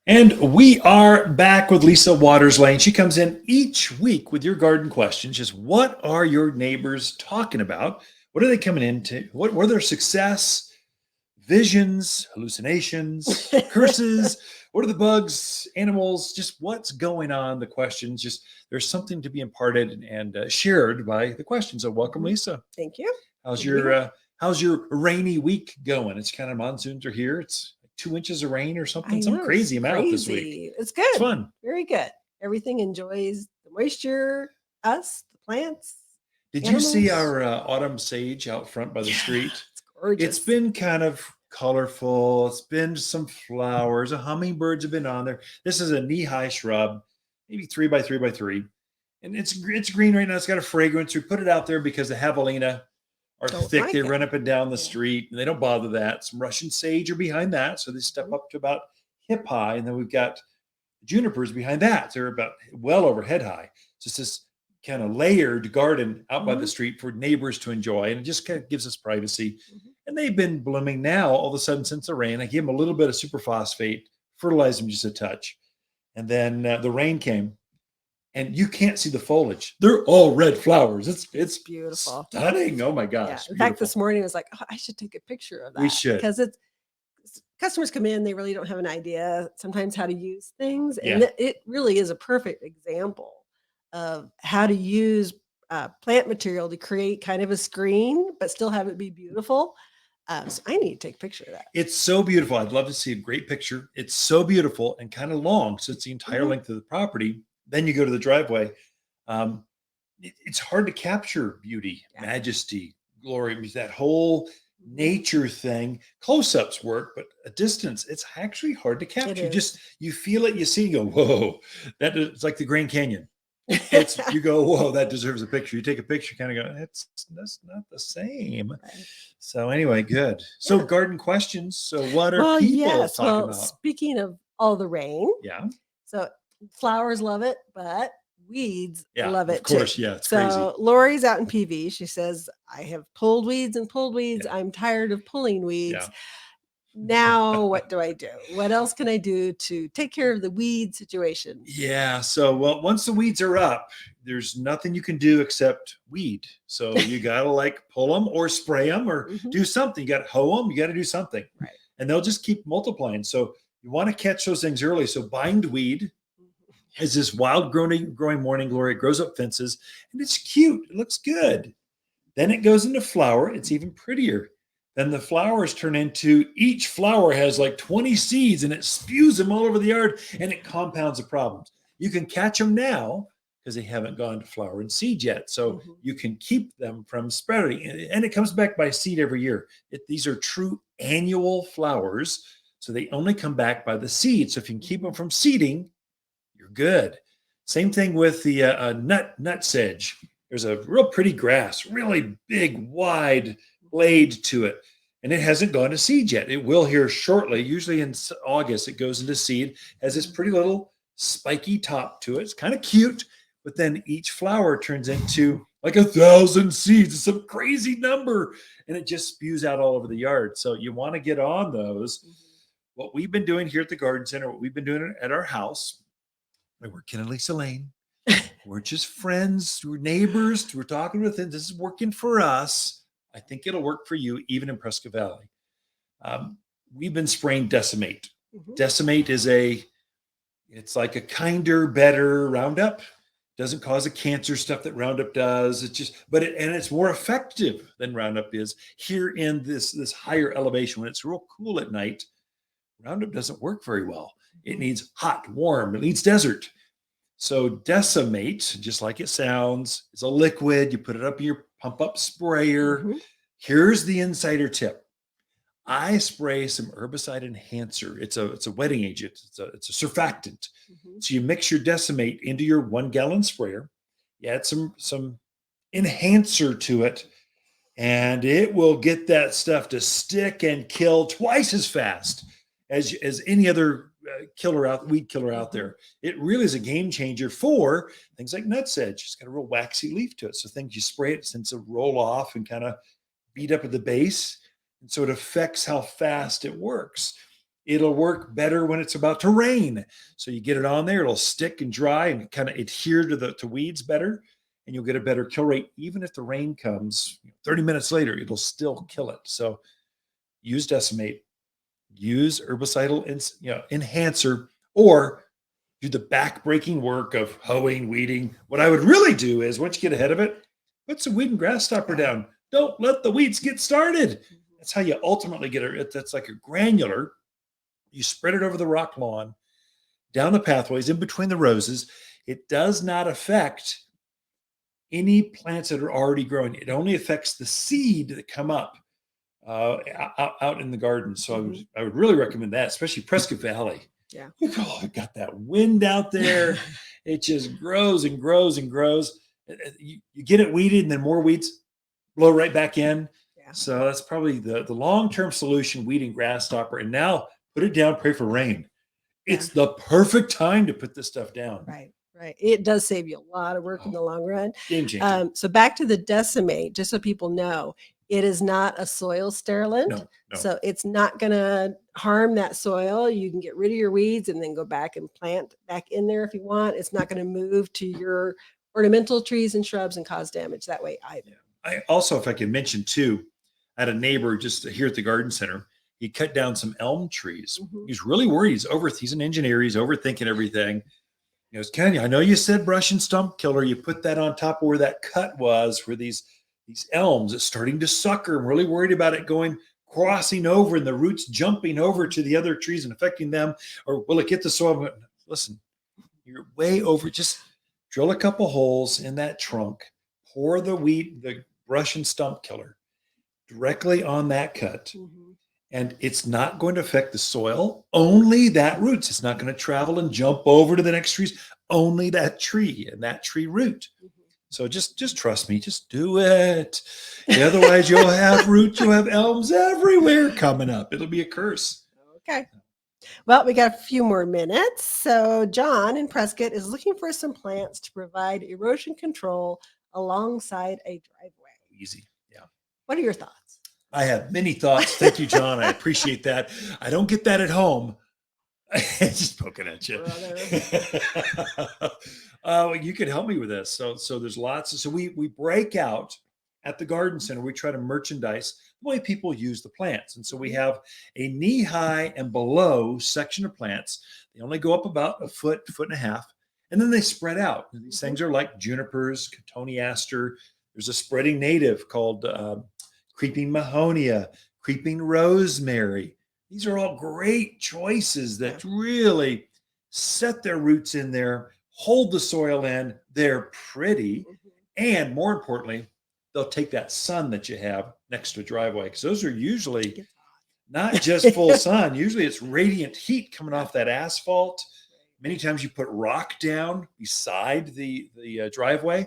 And we are back with Lisa Waters Lane. She comes in each week with your garden questions. Just what are your neighbors talking about? What are they coming into? What were their success, visions, hallucinations, curses? What are the bugs, animals? Just what's going on? The questions. Just there's something to be imparted and shared by the questions. So welcome, Lisa. Thank you. How's Good to be here. your rainy week going? It's kind of monsoons are here. It's like 2 inches of rain or something, I some know it's crazy amount this week. crazy. It's It's good. fun. Very good. Everything enjoys the moisture, us, the plants, Did you see animals. our autumn sage out front by the Yeah, street? it's It's gorgeous. been kind of colorful. It's been some flowers. The hummingbirds have been on there. This is a knee-high shrub, maybe 3 by 3 by 3, and it's green right now. It's got a fragrance. We put it out there because the javelina are Don't thick. They like it. run up and down the Yeah. street, and they don't bother that. Some Russian sage are behind that, so they step Mhm. up to about hip high, and then we've got junipers behind that. They're about well over head high. So it's this kind of layered garden out by the Mhm. street for neighbors to enjoy, and it just kind of gives us privacy. Mhm. And they've been blooming now all of a sudden since the rain. I gave them a little bit of superphosphate, fertilized them just a touch, and then the rain came, and you can't see the foliage. They're all red flowers. It's It's beautiful. stunning. Oh my Yeah. gosh, In fact, this beautiful. morning I was like, oh, I should take a picture of We that should. because it's customers come in, they really don't have an idea sometimes how to use things. And Yeah. it really is a perfect example of how to use plant material to create kind of a screen, but still have it be beautiful. So I need to take a picture of that. It's so beautiful. I'd love to see a great picture. It's so beautiful and kind of long. So it's the entire Mhm. length of the property. Then you go to the driveway. It's hard to capture beauty, Yeah. majesty, glory. That whole Mhm. nature thing. Close-ups work, but a distance, it's actually hard to It capture. is. You feel it, you see, you go, whoa. It's like the Grand Canyon. It's you go, whoa, that deserves a picture. You take a picture, kind of go, that's not the same. Right. So anyway, good. So Yeah. garden questions. So what are Well, people yes. talking Well, about? speaking of all the rain, Yeah. so flowers love it, but weeds Yeah, love of it too. course. Yeah, it's crazy. So Lori's out in PV. She says, I have pulled weeds and pulled weeds. Yeah. I'm tired of pulling Yeah. weeds. Now, what do I do? What else can I do to take care of the weed situation? Yeah. So well, once the weeds are up, there's nothing you can do except weed. So you gotta like pull them or spray them or Mhm. do something. You gotta hoe them, you gotta do something. Right. And they'll just keep multiplying. So you want to catch those things early. So bindweed Mhm. is this wild growing morning glory. It grows up fences and it's cute. It looks good. Then it goes into flower. It's even prettier. Then the flowers turn into each flower has like 20 seeds and it spews them all over the yard and it compounds the problems. You can catch them now because they haven't gone to flower and seed yet. So Mhm. you can keep them from spreading. And it comes back by seed every year. These are true annual flowers. So they only come back by the seed. So if you can keep them Mhm. from seeding, you're good. Same thing with the nut sedge. There's a real pretty grass, really big, wide blade to it, and it hasn't gone to seed yet. It will here shortly. Usually in August, it goes into seed. Has this pretty little spiky top to it. It's kind of cute, but then each flower turns into like 1,000 seeds. It's some crazy number, and it just spews out all over the yard. So you want to get on those. Mhm. What we've been doing here at the garden center, what we've been doing at our house, we're Ken and Lisa Lane. We're just friends. We're neighbors. We're talking with them. This is working for us. I think it'll work for you, even in Prescott Valley. Um, we've been spraying Decimate. Mhm. Decimate it's like a kinder, better Roundup. Doesn't cause the cancer stuff that Roundup does. It's more effective than Roundup is here in this higher elevation. When it's real cool at night, Roundup doesn't work very well. It Mhm. needs hot, warm. It needs desert. So Decimate, just like it sounds, is a liquid. You put it up in your pump up sprayer. Mhm. Here's the insider tip. I spray some herbicide enhancer. It's a wetting agent. It's a surfactant. Mhm. So you mix your Decimate into your 1 gallon sprayer. You add some enhancer to it, and it will get that stuff to stick and kill twice as fast as any other weed killer out Mhm. there. It really is a game changer for things like nutsedge. It's got a real waxy leaf to it, so things you spray it tends to roll off and kind of beat up at the base, and so it affects how fast it works. It'll work better when it's about to rain. So you get it on there, it'll stick and dry and kind of adhere to weeds better, and you'll get a better kill rate. Even if the rain comes 30 minutes later, it'll still kill it. So use decimate, use herbicidal enhancer, or do the back-breaking work of hoeing, weeding. What I would really do is once you get ahead of it, put some weed and grass stopper down. Don't let the weeds get started. That's how you ultimately get it. That's like a granular. You spread it over the rock lawn, down the pathways, in between the roses. It does not affect any plants that are already growing. It only affects the seed that come up out in the garden. So I would really recommend that, especially Prescott Valley. Yeah. Oh, I got that wind out there. It just grows and grows and grows. You get it weeded, and then more weeds blow right back in. Yeah. So that's probably the long-term solution, weed and grass stopper. And now put it down, pray for rain. It's the perfect time to put this stuff down. Right. Right. It does save you a lot of work in the long run. Game changer. So back to the decimate, just so people know, it is not a soil sterilant. No. So it's not going to harm that soil. You can get rid of your weeds and then go back and plant back in there if you want. It's not going to move to your ornamental trees and shrubs and cause damage that way either. I also, if I can mention too, I had a neighbor just here at the garden center. He cut down some elm trees. He's really worried. He's an engineer. He's overthinking everything. He goes, Ken, I know you said brush and stump killer. You put that on top of where that cut was, where these elms are starting to sucker. I'm really worried about it crossing over and the roots jumping over to the other trees and affecting them. Or will it get the soil? Listen, you're way over. Just drill a couple holes in that trunk. Pour the brush and stump killer directly on that cut. And it's not going to affect the soil, only that roots. It's not going to travel and jump over to the next trees, only that tree and that tree root. So just trust me, just do it. Otherwise, you'll have roots, you'll have elms everywhere coming up. It'll be a curse. Okay. Well, we got a few more minutes. So John in Prescott is looking for some plants to provide erosion control alongside a driveway. Easy. Yeah. What are your thoughts? I have many thoughts. Thank you, John. I appreciate that. I don't get that at home. Just poking at you. You could help me with this. So there's lots. So we break out at the garden center. We try to merchandise the way people use the plants. And so we have a knee-high and below section of plants. They only go up about a foot and a half, and then they spread out. And these things are like junipers, cotoneaster. There's a spreading native called creeping mahonia, creeping rosemary. These are all great choices that really set their roots in there, hold the soil in. They're pretty. And more importantly, they'll take that sun that you have next to a driveway, because those are usually not just full sun. Usually it's radiant heat coming off that asphalt. Many times you put rock down beside the driveway.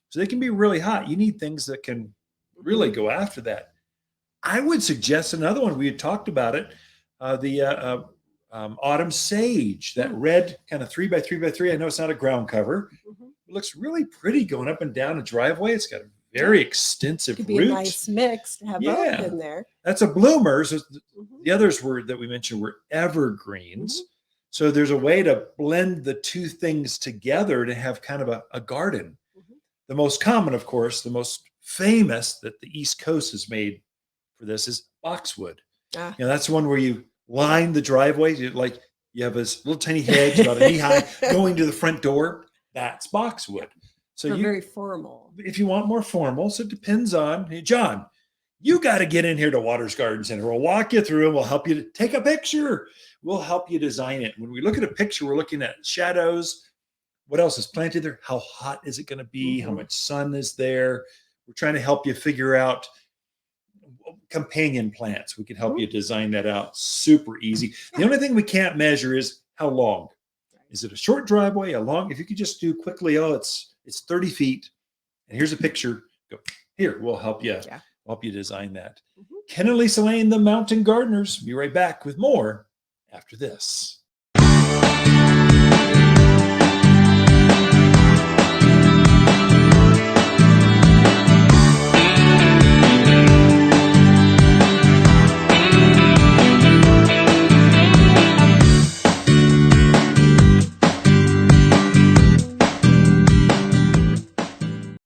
So they can be really hot. You need things that can really go after that. I would suggest another one. We had talked about it, the autumn sage, that red kind of 3x3x3. I know it's not a ground cover. It looks really pretty going up and down a driveway. It's got a very extensive Could be root. a nice mix to have both in there. That's a bloomer. So the others that we mentioned were evergreens. So there's a way to blend the two things together to have kind of a garden. The most common, of course, the most famous that the East Coast has made for this is boxwood. That's the one where you line the driveway. You have this little tiny hedge about a knee high going to the front door. That's boxwood. So very formal. If you want more formal, so it depends on, hey, John, you got to get in here to Waters Garden Center. We'll walk you through and we'll help you take a picture. We'll help you design it. When we look at a picture, we're looking at shadows. What else is planted there? How hot is it going to be? How much sun is there? We're trying to help you figure out companion plants. We can help you design that out. Super easy. The only thing we can't measure is how long. Is it a short driveway, a long? If you could just do quickly, it's 30 feet. And here's a picture. Go here. We'll help you. We'll help you design that. Ken and Lisa Lane, the Mountain Gardeners. Be right back with more after this.